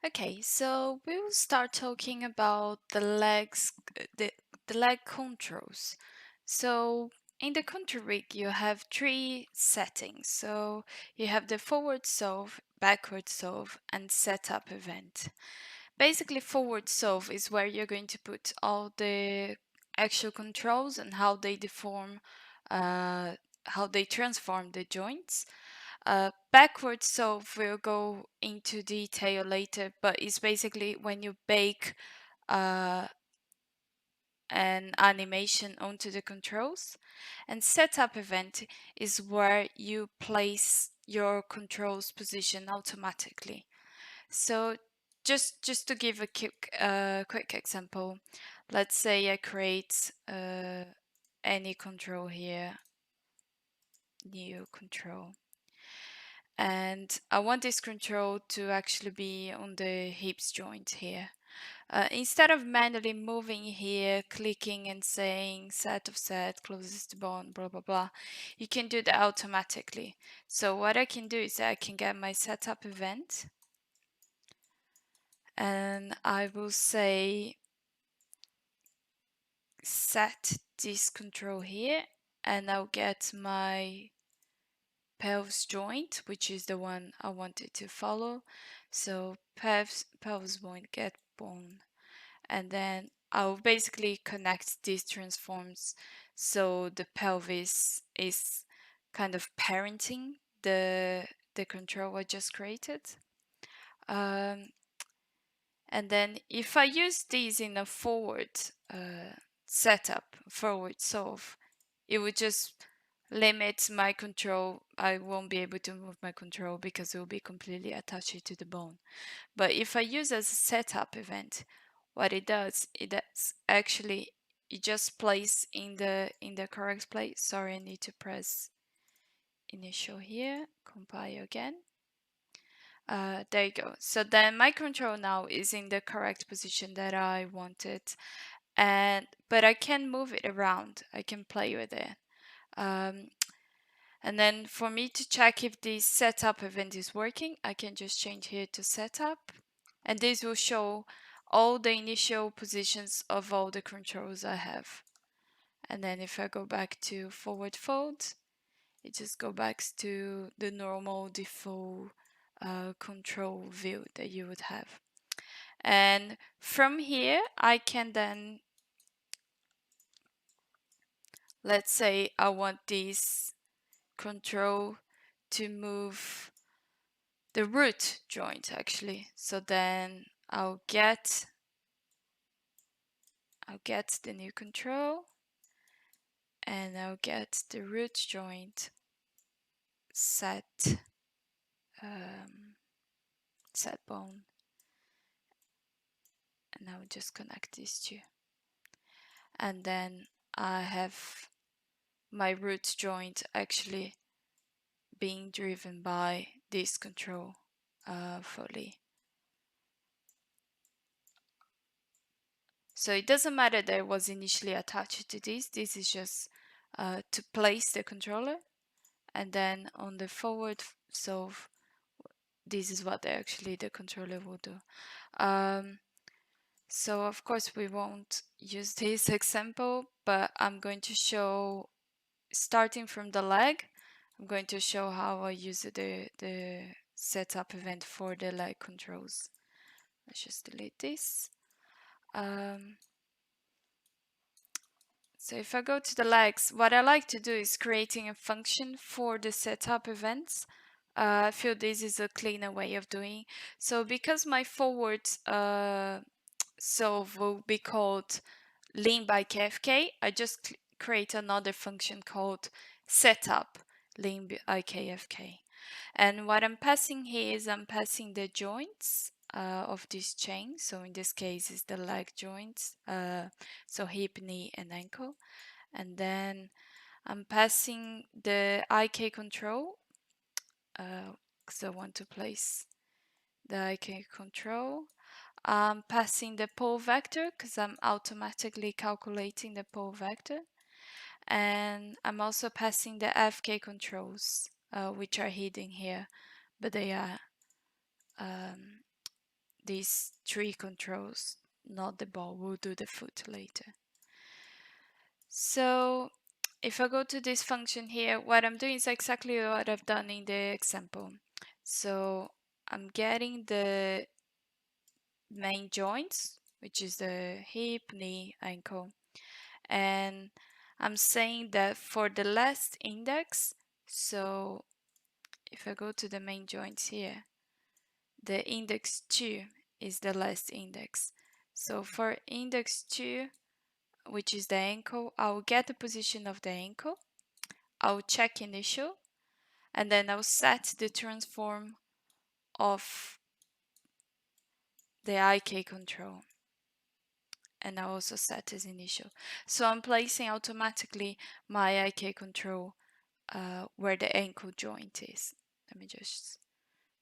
Okay, so we will start talking about the leg controls. So in the control rig, you have three settings. So you have the forward solve, backward solve, and setup event. Basically, forward solve is where you're going to put all the actual controls and how they transform the joints. Backward solve will go into detail later, but it's basically when you bake uh, an animation onto the controls. And setup event is where you place your controls position automatically. So just to give a quick example, let's say I create any control here, new control. And I want this control to actually be on the hips joint here. Instead of manually moving here, clicking and saying set offset closest to bone, blah blah blah, you can do that automatically. So what I can do is I can get my setup event, and I will say set this control here, and I'll get my pelvis joint, which is the one I wanted to follow. So pelvis joint get bone, and then I'll basically connect these transforms so the pelvis is kind of parenting the control I just created. Um, and then if I use these in a forward setup, forward solve, it would just limit my control. I won't be able to move my control because it will be completely attached to the bone. But if I use as a setup event, what it does actually it just place in the correct place. Sorry, I need to press initial here, compile again. There you go. So then my control now is in the correct position that I wanted, but I can move it around. I can play with it. Um, and then for me to check if the setup event is working, I can just change here to setup, and this will show all the initial positions of all the controls I have. And then if I go back to forward fold, it just goes back to the normal default control view that you would have. And from here, I can then, let's say I want this control to move the root joint actually. So then I'll get the new control, and I'll get the root joint set set bone, and I'll just connect these two, and then I have my root joint actually being driven by this control fully. So it doesn't matter that it was initially attached to this. This is just to place the controller, and then on the forward solve, this is what actually the controller will do. So of course we won't use this example, but I'm going to show, starting from the leg, I'm going to show how I use the setup event for the leg controls. Let's just delete this. So if I go to the legs, what I like to do is creating a function for the setup events. I feel this is a cleaner way of doing. So because my forward solve will be called lean by KFK, I just create another function called setup lean by KFK. And what I'm passing here is I'm passing the joints of this chain. So in this case, is the leg joints, so hip, knee, and ankle. And then I'm passing the IK control because I want to place the IK control. I'm passing the pole vector because I'm automatically calculating the pole vector. And I'm also passing the FK controls, which are hidden here, but they are these three controls, not the ball. We'll do the foot later. So if I go to this function here, what I'm doing is exactly what I've done in the example. So I'm getting the main joints, which is the hip, knee, ankle. And I'm saying that for the last index, so if I go to the main joints here, the index 2 is the last index. So for index 2, which is the ankle, I'll get the position of the ankle, I'll check initial, and then I'll set the transform of the IK control. And I also set as initial. So I'm placing automatically my IK control where the ankle joint is. Let me just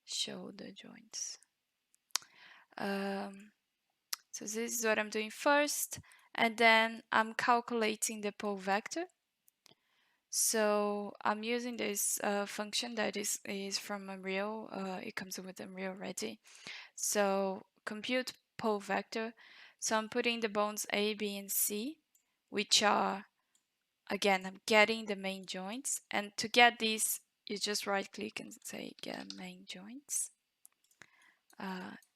show the joints. So this is what I'm doing first, and then I'm calculating the pole vector. So I'm using this function that is from Unreal. It comes with Unreal already. So compute pole vector. So I'm putting the bones A, B, and C, which are, again, I'm getting the main joints. And to get these, you just right click and say get main joints.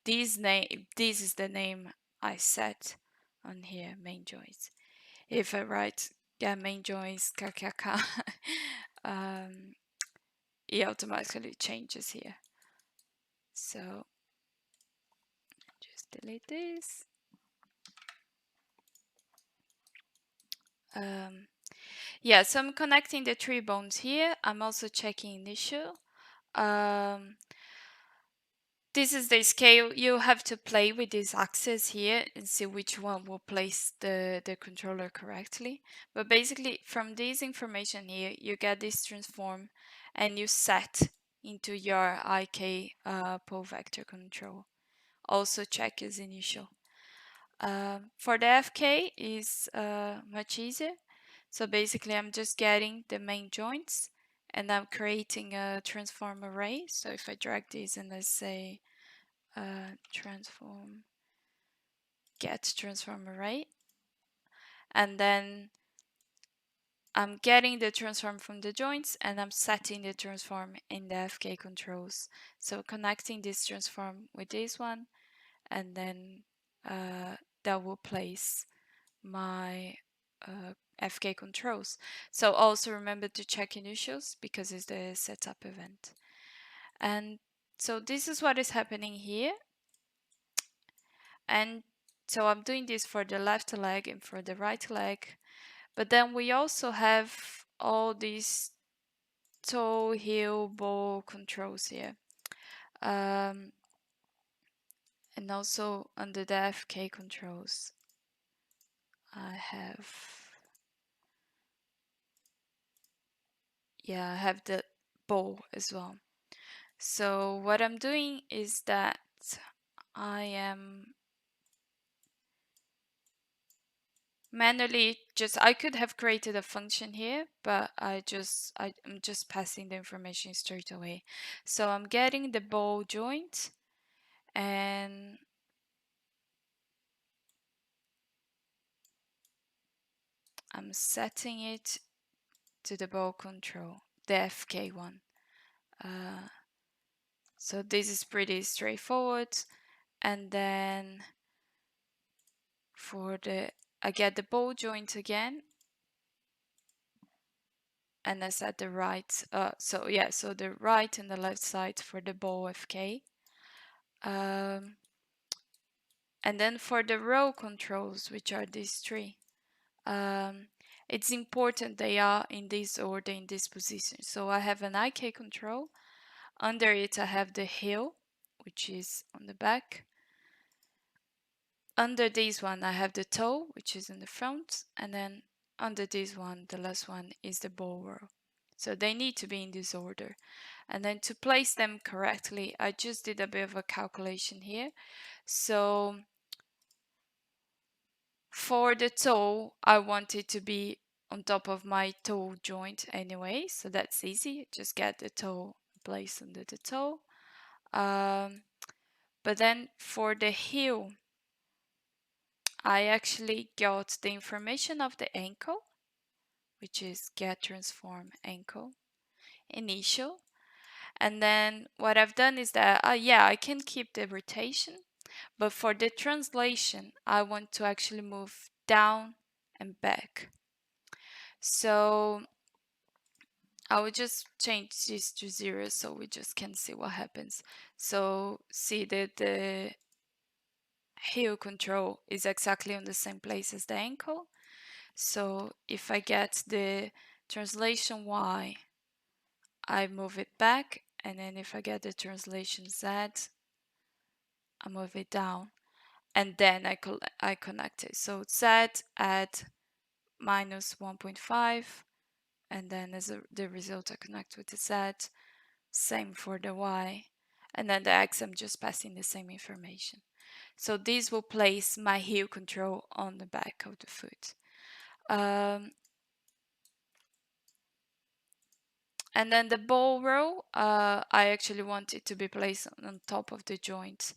This is the name I set on here, main joints. If I write get main joints kkk, it automatically changes here. So just delete this. Yeah, so I'm connecting the three bones here. I'm also checking initial. This is the scale. You have to play with this axis here and see which one will place the controller correctly. But basically, from this information here, you get this transform and you set into your IK pole vector control. Also check as initial. For the FK is much easier. So basically, I'm just getting the main joints and I'm creating a transform array. So if I drag this and let's say transform get transform array, and then I'm getting the transform from the joints and I'm setting the transform in the FK controls. So connecting this transform with this one, and then that will place my FK controls. So also remember to check initials because it's the setup event. And so this is what is happening here. And so I'm doing this for the left leg and for the right leg. But then we also have all these toe, heel, ball controls here. And also under the FK controls, I have the ball as well. So what I'm doing is that I am manually I could have created a function here, but I'm just passing the information straight away. So I'm getting the ball joint and I'm setting it to the ball control, the FK one. So this is pretty straightforward. And then I get the ball joint again, and I set the right. So the right and the left side for the ball FK. And then for the row controls, which are these three, it's important they are in this order, in this position. So I have an IK control. Under it, I have the heel, which is on the back. Under this one, I have the toe, which is in the front. And then under this one, the last one is the ball row. So they need to be in this order. And then to place them correctly, I just did a bit of a calculation here. So for the toe, I want it to be on top of my toe joint anyway, so that's easy. Just get the toe placed under the toe. But then for the heel, I actually got the information of the ankle, which is get transform ankle initial. And then what I've done is that, yeah, I can keep the rotation, but for the translation, I want to actually move down and back. So I will just change this to 0 so we just can see what happens. So see that the heel control is exactly on the same place as the ankle. So if I get the translation Y, I move it back, and then if I get the translation Z, I move it down, and then I connect it. So Z at minus 1.5, and then as the result I connect with the Z. Same for the Y, and then the X I'm just passing the same information. So this will place my heel control on the back of the foot. And then the ball row, I actually want it to be placed on top of the joint,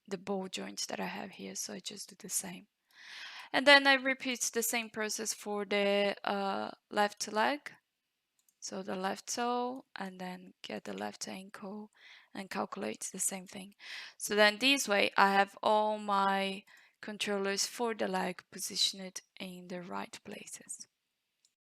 the ball joint that I have here, so I just do the same. And then I repeat the same process for the left leg. So the left toe, and then get the left ankle and calculate the same thing. So then this way I have all my controllers for the leg positioned in the right places.